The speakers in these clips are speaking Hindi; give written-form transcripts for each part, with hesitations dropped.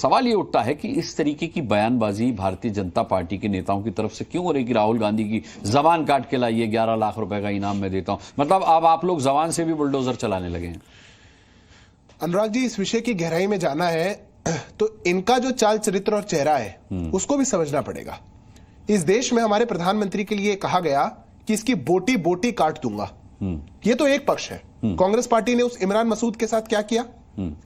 सवाल ये उठता है कि इस तरीके की बयानबाजी भारतीय जनता पार्टी के नेताओं की तरफ से क्यों हो रही कि राहुल गांधी की जबान काट के लाइए 11 लाख रुपए का इनाम मैं देता हूं। मतलब अब आप लोग जबान से भी बुलडोजर चलाने लगे हैं। अनुराग जी, इस विषय की गहराई में जाना है तो इनका जो चाल चरित्र और चेहरा है उसको भी समझना पड़ेगा। इस देश में हमारे प्रधानमंत्री के लिए कहा गया कि इसकी बोटी बोटी काट दूंगा। ये तो एक पक्ष है। कांग्रेस पार्टी ने उस इमरान मसूद के साथ क्या किया?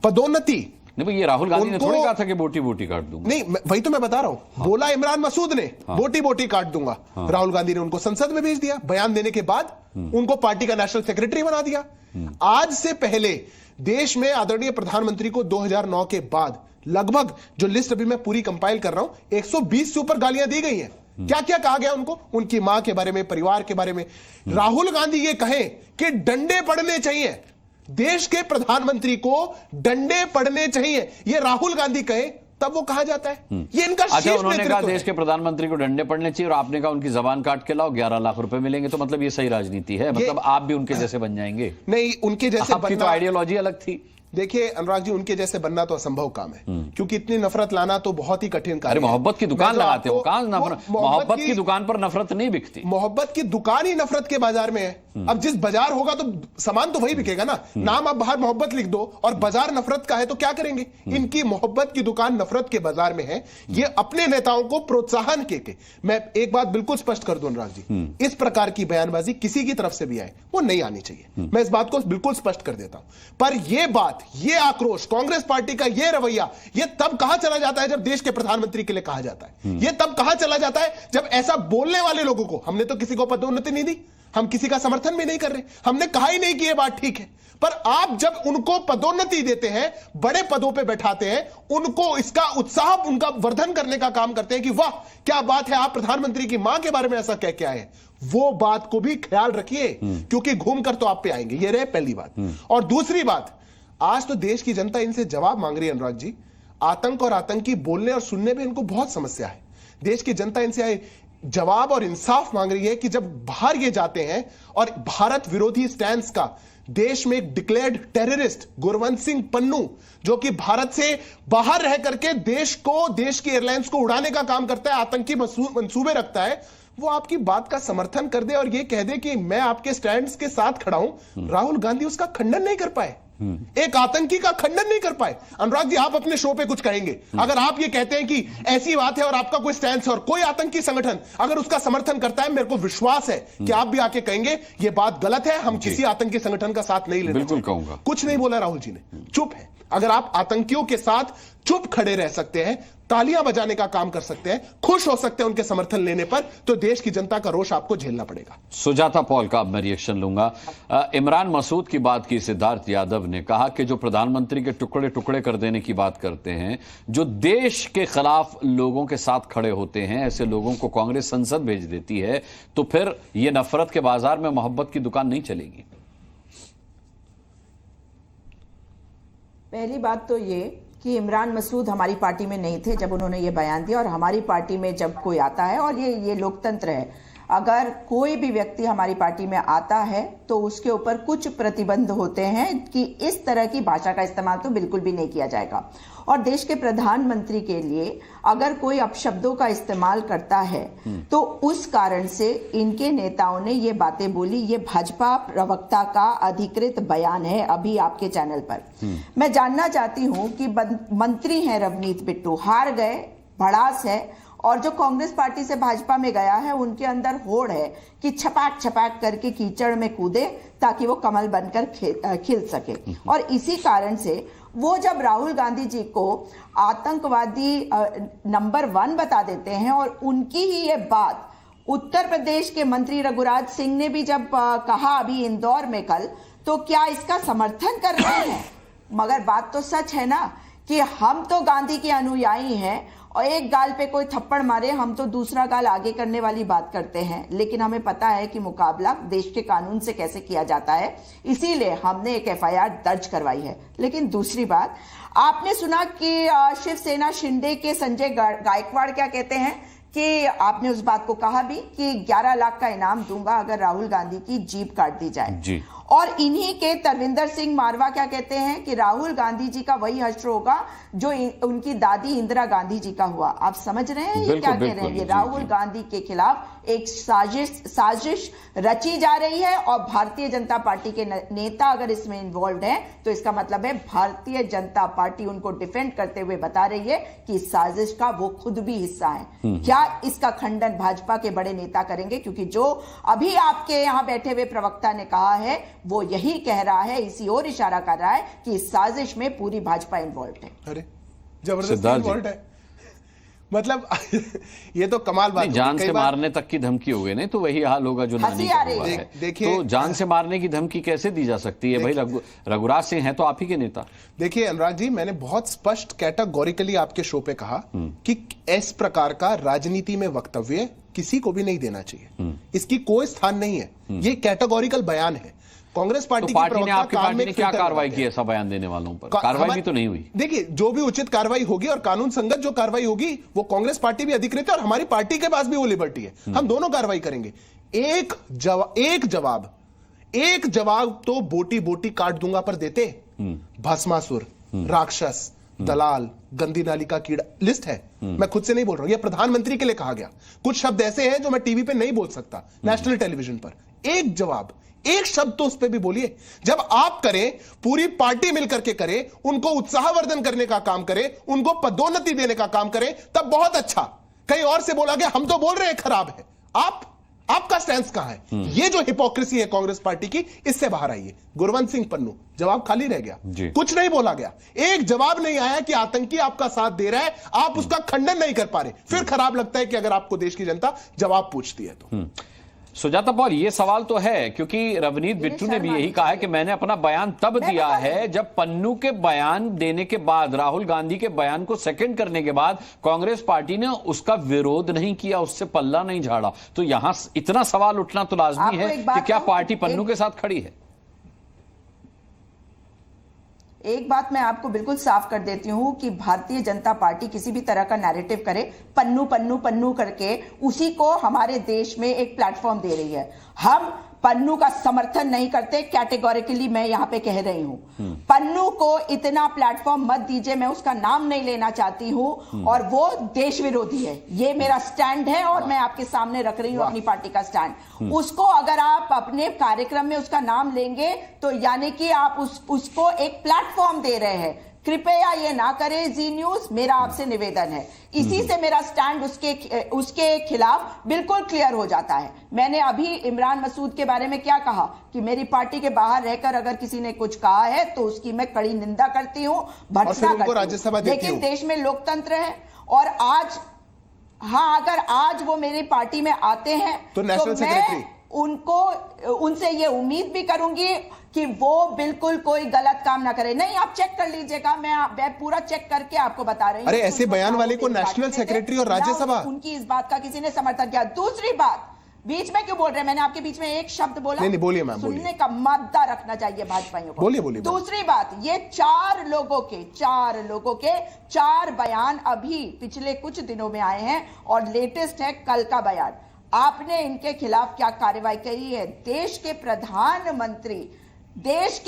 पदोन्नति। नहीं भाई, ये राहुल गांधी ने थोड़ी कहा था कि बोटी बोटी काट दूंगा। नहीं, वही तो मैं बता रहा हूं। हाँ। बोला इमरान मसूद ने बोटी बोटी काट दूंगा। हाँ। राहुल गांधी ने उनको संसद में भेज दिया। बयान देने के बाद उनको पार्टी का नेशनल सेक्रेटरी बना दिया। आज से पहले देश में आदरणीय प्रधानमंत्री को 2009 के बाद लगभग, जो लिस्ट अभी मैं पूरी कंपाइल कर रहा हूं, 120 से ऊपर गालियां दी गई हैं। क्या क्या कहा गया उनको? उनकी मां के बारे में, परिवार के बारे में। राहुल गांधी ये कहें कि डंडे पड़ने चाहिए, देश के प्रधानमंत्री को डंडे पड़ने चाहिए, ये राहुल गांधी कहे तब वो कहा जाता है। ये इनका अच्छा, उन्होंने कहा देश के प्रधानमंत्री को डंडे पड़ने चाहिए और आपने कहा उनकी जबान काट के लाओ 11 लाख रुपए मिलेंगे। तो मतलब ये सही राजनीति है? मतलब आप भी उनके जैसे बन जाएंगे? नहीं, उनके जैसे आपकी तो आइडियोलॉजी अलग थी। देखिए अनुराग जी, उनके जैसे बनना तो असंभव काम है, क्योंकि इतनी नफरत लाना तो बहुत ही कठिन काम है। अरे मोहब्बत की दुकान लगाते हो, मोहब्बत की दुकान पर नफरत नहीं बिकती। मोहब्बत की दुकान ही नफरत के बाजार में है। अब जिस बाजार होगा तो सामान तो वही बिकेगा ना। नाम आप बाहर मोहब्बत लिख दो और बाजार नफरत का है तो क्या करेंगे? इनकी मोहब्बत की दुकान नफरत के बाजार में है। ये अपने नेताओं को प्रोत्साहन के मैं एक बात बिल्कुल स्पष्ट कर दूं अनुराग जी, इस प्रकार की बयानबाजी किसी की तरफ से भी आए वो नहीं आनी चाहिए। मैं इस बात को बिल्कुल स्पष्ट कर देता हूं। पर यह बात, ये आक्रोश, कांग्रेस पार्टी का यह रवैया, यह तब कहां चला जाता है जब देश के प्रधानमंत्री के लिए कहा जाता है। यह तब कहां चला जाता है जब ऐसा बोलने वाले लोगों को, हमने तो किसी को पदोन्नति नहीं दी, हम किसी का समर्थन भी नहीं कर रहे, हमने कहा ही नहीं कि यह बात ठीक है। पर आप जब उनको पदोन्नति देते हैं, बड़े पदों पे बैठाते हैं, उनको इसका उत्साह, उनका वर्धन करने का काम करते हैं कि वाह क्या बात है, आप प्रधानमंत्री की मां के बारे में ऐसा कह के आए हैं, वो बात को भी ख्याल रखिए, क्योंकि घूमकर तो आप पे आएंगे। ये रहे पहली बात। और दूसरी बात, आज तो देश की जनता इनसे जवाब मांग रही है अनुराग जी। आतंक और आतंकी बोलने और सुनने में इनको बहुत समस्या है। देश की जनता इनसे जवाब और इंसाफ मांग रही है कि जब बाहर ये जाते हैं और भारत विरोधी स्टैंड का, देश में एक डिक्लेयर्ड टेररिस्ट गुरवंत सिंह पन्नू, जो कि भारत से बाहर रह करके देश को, देश की एयरलाइंस को उड़ाने का काम करता है, आतंकी मंसूबे रखता है, वो आपकी बात का समर्थन कर दे और ये कह दे कि मैं आपके स्टैंड्स के साथ खड़ा हूं। राहुल गांधी उसका खंडन नहीं कर पाए, एक आतंकी का खंडन नहीं कर पाए। अनुराग जी, आप अपने शो पे कुछ कहेंगे, अगर आप ये कहते हैं कि ऐसी बात है और आपका कोई स्टैंड है और कोई आतंकी संगठन अगर उसका समर्थन करता है, मेरे को विश्वास है कि आप भी आके कहेंगे ये बात गलत है, हम किसी आतंकी संगठन का साथ नहीं लेना। बिल्कुल कहूंगा। कुछ नहीं बोला राहुल जी ने, चुप है। अगर आप आतंकियों के साथ चुप खड़े रह सकते हैं, तालियां बजाने का काम कर सकते हैं, खुश हो सकते हैं उनके समर्थन लेने पर, तो देश की जनता का रोष आपको झेलना पड़ेगा। सुजाता पॉल का अब मैं रिएक्शन लूंगा। इमरान मसूद की बात की सिद्धार्थ यादव ने कहा कि जो प्रधानमंत्री के टुकड़े टुकड़े कर देने की बात करते हैं, जो देश के खिलाफ लोगों के साथ खड़े होते हैं, ऐसे लोगों को कांग्रेस संसद भेज देती है, तो फिर यह नफरत के बाजार में मोहब्बत की दुकान नहीं चलेगी। पहली बात तो ये कि इमरान मसूद हमारी पार्टी में नहीं थे जब उन्होंने ये बयान दिया, और हमारी पार्टी में जब कोई आता है, और ये लोकतंत्र है, अगर कोई भी व्यक्ति हमारी पार्टी में आता है तो उसके ऊपर कुछ प्रतिबंध होते हैं कि इस तरह की भाषा का इस्तेमाल तो बिल्कुल भी नहीं किया जाएगा। और देश के प्रधानमंत्री के लिए अगर कोई अपशब्दों का इस्तेमाल करता है तो उस कारण से इनके नेताओं ने ये बातें बोली। ये भाजपा प्रवक्ता का अधिकृत बयान है अभी आपके चैनल पर। मैं जानना चाहती हूं कि मंत्री हैं रवनीत बिट्टू, हार गए, भड़ास है, और जो कांग्रेस पार्टी से भाजपा में गया है उनके अंदर होड़ है कि छपाक छपाक करके कीचड़ में कूदे ताकि वो कमल बनकर खिल सके। और इसी कारण से वो जब राहुल गांधी जी को आतंकवादी नंबर 1 बता देते हैं, और उनकी ही ये बात उत्तर प्रदेश के मंत्री रघुराज सिंह ने भी जब कहा अभी इंदौर में कल, तो क्या इसका समर्थन कर रहे हैं? मगर बात तो सच है ना कि हम तो गांधी के अनुयायी हैं, और एक गाल पे कोई थप्पड़ मारे हम तो दूसरा गाल आगे करने वाली बात करते हैं, लेकिन हमें पता है कि मुकाबला देश के कानून से कैसे किया जाता है, इसीलिए हमने एक एफआईआर दर्ज करवाई है। लेकिन दूसरी बात, आपने सुना कि शिवसेना शिंदे के संजय गायकवाड़ क्या कहते हैं कि आपने उस बात को कहा भी कि 11 लाख का इनाम दूंगा अगर राहुल गांधी की जीभ काट दी जाए। और इन्हीं के तरविंदर सिंह मारवा क्या कहते हैं कि राहुल गांधी जी का वही हश्र होगा जो उनकी दादी इंदिरा गांधी जी का हुआ। आप समझ रहे हैं ये क्या कह रहे हैं? ये राहुल गांधी के खिलाफ एक साजिश रची जा रही है और भारतीय जनता पार्टी के नेता अगर इसमें इन्वॉल्व हैं तो इसका मतलब है भारतीय जनता पार्टी उनको डिफेंड करते हुए बता रही है कि इस साजिश का वो खुद भी हिस्सा है। क्या इसका खंडन भाजपा के बड़े नेता करेंगे? क्योंकि जो अभी आपके यहां बैठे हुए प्रवक्ता ने कहा है वो यही कह रहा है, इसी ओर इशारा कर रहा है कि इस साजिश में पूरी भाजपा इन्वॉल्व है। अरे जबरदस्त इन्वॉल्व है, मतलब ये तो कमाल बात है। जान से मारने तक की धमकी हो गई, नहीं तो वही हाल होगा जो नानी का हुआ है। देखिए, तो जान से मारने की धमकी कैसे दी जा सकती है? भाई रघुराज सिंह हैं तो आप ही के नेता। देखिए अनुराग जी, मैंने बहुत स्पष्ट कैटेगोरिकली आपके शो पे कहा कि इस प्रकार का राजनीति में वक्तव्य किसी को भी नहीं देना चाहिए, इसकी कोई स्थान नहीं है। ये कैटेगोरिकल बयान है। कांग्रेस पार्टी तो पार्टी ने, आपकी पार्टी ने क्या कार्रवाई की ऐसा बयान देने वालों पर? कार्रवाई भी तो नहीं हुई। देखिए, जो भी उचित कार्रवाई होगी और कानून संगत जो कार्रवाई होगी वो कांग्रेस पार्टी भी अधिकृत है और हमारी पार्टी के पास भी वो लिबर्टी है। हम दोनों कार्रवाई करेंगे। एक जवाब तो बोटी बोटी काट दूंगा पर देते। भस्मासुर, राक्षस, दलाल, गंदी नाली का कीड़ा, लिस्ट है। मैं खुद से नहीं बोल रहा हूं, यह प्रधानमंत्री के लिए कहा गया। कुछ शब्द ऐसे हैं जो मैं टीवी पे नहीं बोल सकता, नेशनल टेलीविजन पर। एक जवाब, एक शब्द तो उस पर भी बोलिए। जब आप करें, पूरी पार्टी मिलकर के करे, उनको उत्साहवर्धन करने का काम करे, उनको पदोन्नति देने का काम करे, तब बहुत अच्छा। कहीं और से बोला गया, हम तो बोल रहे हैं खराब है। आपका स्टैंड कहां है? ये जो हिपोक्रेसी है कांग्रेस पार्टी की, इससे बाहर आइए। गुरवंत सिंह पन्नू, जवाब खाली रह गया, कुछ नहीं बोला गया। एक जवाब नहीं आया कि आतंकी आपका साथ दे रहा है, आप उसका खंडन नहीं कर पा रहे। फिर खराब लगता है कि अगर आपको देश की जनता जवाब पूछती है तो। सुजाता पॉल, ये सवाल तो है, क्योंकि रवनीत बिट्टू ने भी यही कहा है कि मैंने अपना बयान तब दिया है जब पन्नू के बयान देने के बाद, राहुल गांधी के बयान को सेकंड करने के बाद कांग्रेस पार्टी ने उसका विरोध नहीं किया, उससे पल्ला नहीं झाड़ा। तो यहां इतना सवाल उठना तो लाजमी है कि क्या पार्टी पन्नू के साथ खड़ी है? एक बात मैं आपको बिल्कुल साफ कर देती हूं कि भारतीय जनता पार्टी किसी भी तरह का नैरेटिव करे, पन्नू पन्नू पन्नू करके उसी को हमारे देश में एक प्लेटफॉर्म दे रही है। हम पन्नू का समर्थन नहीं करते, कैटेगोरिकली मैं यहां पे कह रही हूं। पन्नू को इतना प्लेटफॉर्म मत दीजिए, मैं उसका नाम नहीं लेना चाहती हूं और वो देश विरोधी है। ये मेरा स्टैंड है और मैं आपके सामने रख रही हूं अपनी पार्टी का स्टैंड। उसको अगर आप अपने कार्यक्रम में उसका नाम लेंगे तो यानी कि आप उसको एक प्लेटफॉर्म दे रहे हैं। कृपया ये ना करें जी न्यूज, मेरा आपसे निवेदन है। इसी से मेरा स्टैंड उसके खिलाफ बिल्कुल क्लियर हो जाता है। मैंने अभी इमरान मसूद के बारे में क्या कहा कि मेरी पार्टी के बाहर रहकर अगर किसी ने कुछ कहा है तो उसकी मैं कड़ी निंदा करती हूं, भर्त्सना करती हूं। लेकिन देश में लोकतंत्र है और आज, हाँ, अगर आज वो मेरी पार्टी में आते हैं तो मैं उनसे ये उम्मीद भी करूंगी कि वो बिल्कुल कोई गलत काम ना करे। नहीं, आप चेक कर लीजिएगा, मैं पूरा चेक करके आपको बता रही हूं। अरे ऐसे बयान वाले को नेशनल सेक्रेटरी और राज्यसभा, उनकी इस बात का किसी ने समर्थन किया। दूसरी बात, बीच में क्यों बोल रहे हैं? मैंने आपके बीच में एक शब्द बोला नहीं, बोलिए मैम, सुनने का मादा रखना चाहिए भाजपाइयों को। बोलिए। दूसरी बात, ये चार लोगों के चार बयान अभी पिछले कुछ दिनों में आए हैं और लेटेस्ट है कल का बयान। आपने इनके खिलाफ क्या कार्रवाई करी है? देश के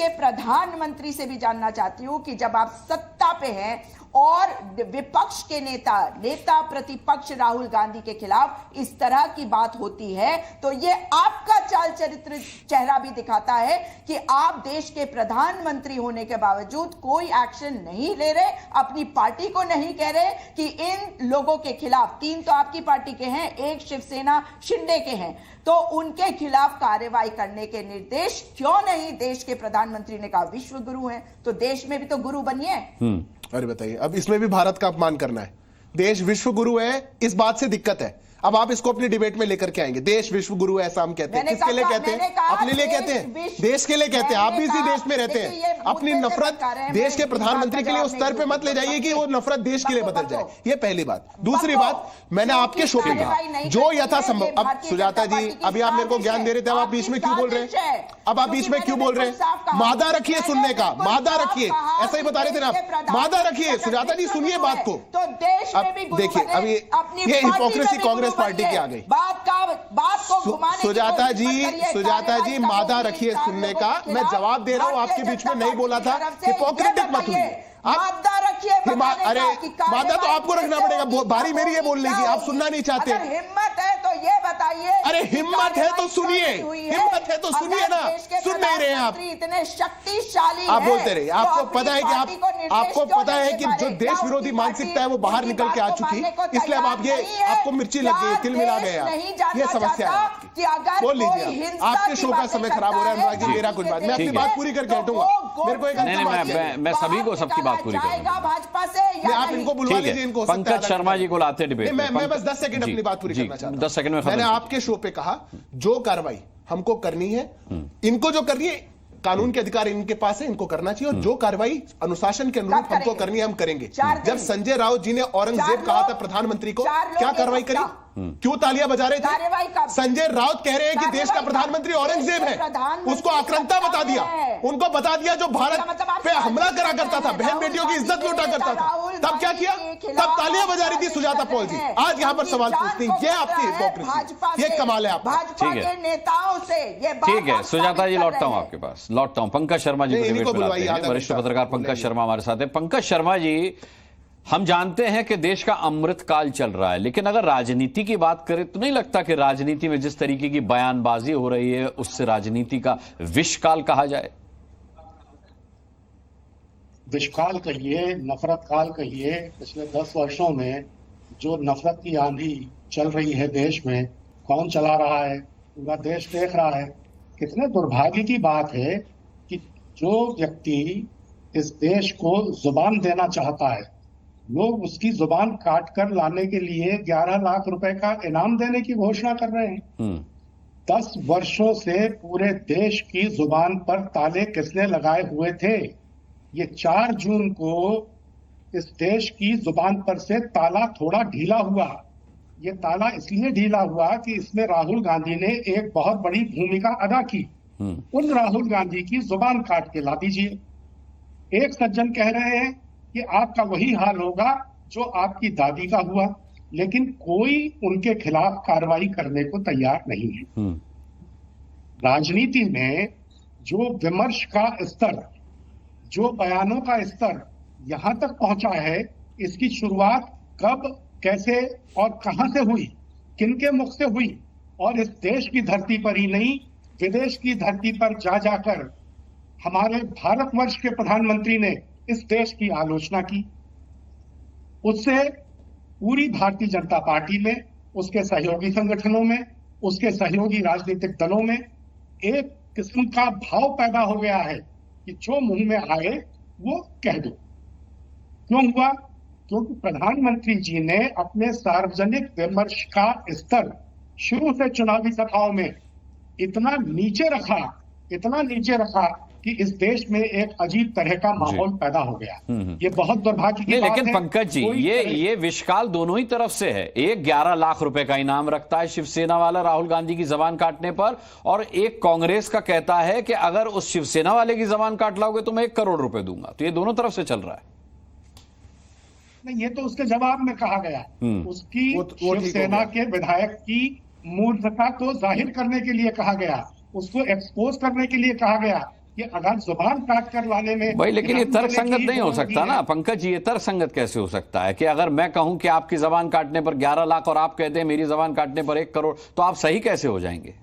प्रधानमंत्री से भी जानना चाहती हूं कि जब आप सत्ता पे हैं और विपक्ष के नेता प्रतिपक्ष राहुल गांधी के खिलाफ इस तरह की बात होती है तो ये आपका चाल चरित्र चेहरा भी दिखाता है कि आप देश के प्रधानमंत्री होने के बावजूद कोई एक्शन नहीं ले रहे, अपनी पार्टी को नहीं कह रहे कि इन लोगों के खिलाफ, 3 तो आपकी पार्टी के हैं, 1 शिवसेना शिंदे के हैं, तो उनके खिलाफ कार्रवाई करने के निर्देश क्यों नहीं? देश के प्रधानमंत्री ने कहा विश्व गुरु हैं, तो देश में भी तो गुरु बनिए। अरे बताइए, अब इसमें भी भारत का अपमान करना है। देश विश्व गुरु है, इस बात से दिक्कत है। अब आप इसको अपनी डिबेट में लेकर के आएंगे, देश विश्व गुरु है ऐसा हम कहते हैं। किसके लिए कहते हैं? अपने लिए कहते हैं, देश के लिए कहते हैं। आप भी इसी देश में रहते हैं। अपनी नफरत देश के प्रधानमंत्री के लिए उस स्तर पे मत ले जाइए कि वो नफरत देश के लिए बदल जाए। ये पहली बात। दूसरी बात, मैंने आपके शो पे कहा जो यथासंभव। अब सुजाता जी, अभी आप मेरे को ज्ञान दे रहे थे, अब आप बीच में क्यों बोल रहे हैं? अब आप बीच में क्यों बोल रहे हैं? मादा रखिए सुनने का, मादा रखिए, ऐसा ही बता रहे थे ना आप। मादा रखिए, सुजाता जी सुनिए बात को। तो देश में भी देखिए, अब ये हिपोक्रेसी कांग्रेस पार्टी की आ गई। बात को घुमाने की सुजाता कोशिश जी, मत करिए। सुजाता जी, मादा रखिए सुनने का। मैं जवाब दे रहा हूं, आपके बीच में नहीं बोला था। हिपोक्रेटिक मत होइए आप। अरे मादा तो आपको रखना पड़ेगा, बारी मेरी है बोलने की, आप सुनना नहीं चाहते। हिम्मत है तो ये बताइए। अरे हिम्मत है तो सुनिए, हिम्मत है तो सुनिए ना, सुन नहीं रहे हैं आप। इतने शक्तिशाली आप बोलते रहिए। आपको पता है कि आपको पता है कि जो देश विरोधी मानसिकता है वो बाहर निकल के आ चुकी, इसलिए अब आप ये आपको मिर्ची लग गई, तिल मिला गए आप। ये समस्या है। बोल लीजिए, आपके शो का समय खराब हो रहा है अनुराग जी, मेरा कुछ बात, मैं अपनी बात पूरी करके हटूंगा। मेरे को एक मैं सभी को सबकी बात पूरी करूंगा। भाजपा से आप इनको बुलवा लीजिए, इनको पंकज शर्मा जी को लाते डिबेट। मैं बस 10 सेकंड अपनी बात पूरी करना चाहता हूं। 10 सेकंड में मैंने आपके शो पे कहा जो कार्रवाई हमको करनी है, इनको जो करनी है, कानून के अधिकार इनके पास है, इनको करना चाहिए, और जो कार्रवाई अनुशासन के अनुरूप हमको करनी है हम करेंगे। जब संजय राउत जी ने औरंगजेब कहा था प्रधानमंत्री को, क्या कार्रवाई करी? क्यों तालियां बजा रहे थे? संजय राउत कह रहे हैं कि देश का प्रधानमंत्री औरंगजेब है, उसको आक्रांता बता दिया, उनको बता दिया जो भारत पे हमला करा करता था, बहन बेटियों की इज्जत लूटा करता था। तब क्या किया? तब तालियां बजा रही थी सुजाता पॉल जी। आज यहां पर सवाल पूछती हैं, ये आपकी हिपोक्रेसी, ये कमाल है आपका। ठीक है, नेताओं से ये ठीक है। सुजाता जी, लौटता हूं आपके पास, लौटता हूं। पंकज शर्मा जी को डिबेट पे लाते हैं। वरिष्ठ पत्रकार पंकज शर्मा हमारे साथ है। पंकज शर्मा जी, हम जानते हैं कि देश का अमृत काल चल रहा है, लेकिन अगर राजनीति की बात करें तो नहीं लगता कि राजनीति में जिस तरीके की बयानबाजी हो रही है उससे राजनीति का विषकाल कहा जाए? विषकाल कहिए, नफरत काल कहिए, पिछले 10 वर्षों में जो नफरत की आंधी चल रही है देश में, कौन चला रहा है? पूरा देश देख रहा है। कितने दुर्भाग्य की बात है कि जो व्यक्ति इस देश को जुबान देना चाहता है, लोग उसकी जुबान काट कर लाने के लिए 11 लाख रुपए का इनाम देने की घोषणा कर रहे हैं। 10 वर्षों से पूरे देश की जुबान पर ताले किसने लगाए हुए थे? ये 4 जून को इस देश की जुबान पर से ताला थोड़ा ढीला हुआ। ये ताला इसलिए ढीला हुआ कि इसमें राहुल गांधी ने एक बहुत बड़ी भूमिका अदा की। उन राहुल गांधी की जुबान काट के ला दीजिए। एक सज्जन कह रहे हैं कि आपका वही हाल होगा जो आपकी दादी का हुआ, लेकिन कोई उनके खिलाफ कार्रवाई करने को तैयार नहीं है। राजनीति में जो विमर्श का स्तर, जो बयानों का स्तर यहां तक पहुंचा है, इसकी शुरुआत कब, कैसे और कहां से हुई, किनके मुख से हुई? और इस देश की धरती पर ही नहीं, विदेश की धरती पर जा जाकर हमारे भारतवर्ष के प्रधानमंत्री ने इस देश की आलोचना की। उससे पूरी भारतीय जनता पार्टी में, उसके सहयोगी संगठनों में, उसके सहयोगी राजनीतिक दलों में एक किस्म का भाव पैदा हो गया है कि जो मुंह में आए वो कह दो। क्यों हुआ? क्योंकि प्रधानमंत्री जी ने अपने सार्वजनिक विमर्श का स्तर शुरू से चुनावी सभाओं में इतना नीचे रखा कि इस देश में एक अजीब तरह का माहौल पैदा हो गया। ये बहुत दुर्भाग्य की बात है। लेकिन पंकज जी, ये विषकाल दोनों ही तरफ से है। एक 11 लाख रुपए का इनाम रखता है शिवसेना वाला राहुल गांधी की जबान काटने पर, और एक कांग्रेस का कहता है कि अगर उस शिवसेना वाले की जबान काट लाओगे तो मैं 1 करोड़ रुपए दूंगा। तो ये दोनों तरफ से चल रहा है। नहीं, ये तो उसके जवाब में कहा गया। उसकी शिवसेना के विधायक की मूर्खता को जाहिर करने के लिए कहा गया, उसको एक्सपोज करने के लिए कहा गया कि अगर जुबान काट कर लाने में भाई, लेकिन ये तर्क संगत नहीं हो सकता ना पंकज जी। ये तर्क संगत कैसे हो सकता है कि अगर मैं कहूं कि आपकी जबान काटने पर 11 लाख और आप कहते हैं मेरी जबान काटने पर 1 करोड़, तो आप सही कैसे हो जाएंगे?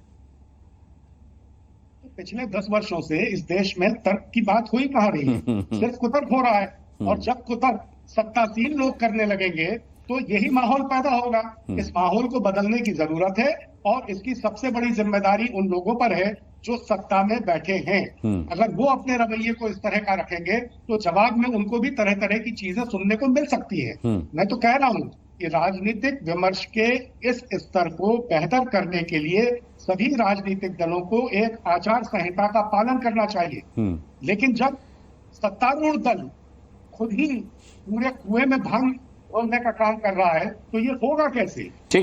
पिछले 10 वर्षों से इस देश में तर्क की बात हो ही कहां रही है, सिर्फ कुतर्क हो रहा है। और जब कुतर्क सत्तासीन लोग करने लगेंगे तो यही माहौल पैदा होगा। इस माहौल को बदलने की जरूरत है, और इसकी सबसे बड़ी जिम्मेदारी उन लोगों पर है जो सत्ता में बैठे हैं। अगर वो अपने रवैये को इस तरह का रखेंगे तो जवाब में उनको भी तरह तरह की चीजें सुनने को मिल सकती है। मैं तो कह रहा हूं कि राजनीतिक विमर्श के इस स्तर को बेहतर करने के लिए सभी राजनीतिक दलों को एक आचार संहिता का पालन करना चाहिए। लेकिन जब सत्तारूढ़ दल खुद ही पूरे कुएं में भांग खोलने का काम कर रहा है तो ये होगा कैसे? ठीक है।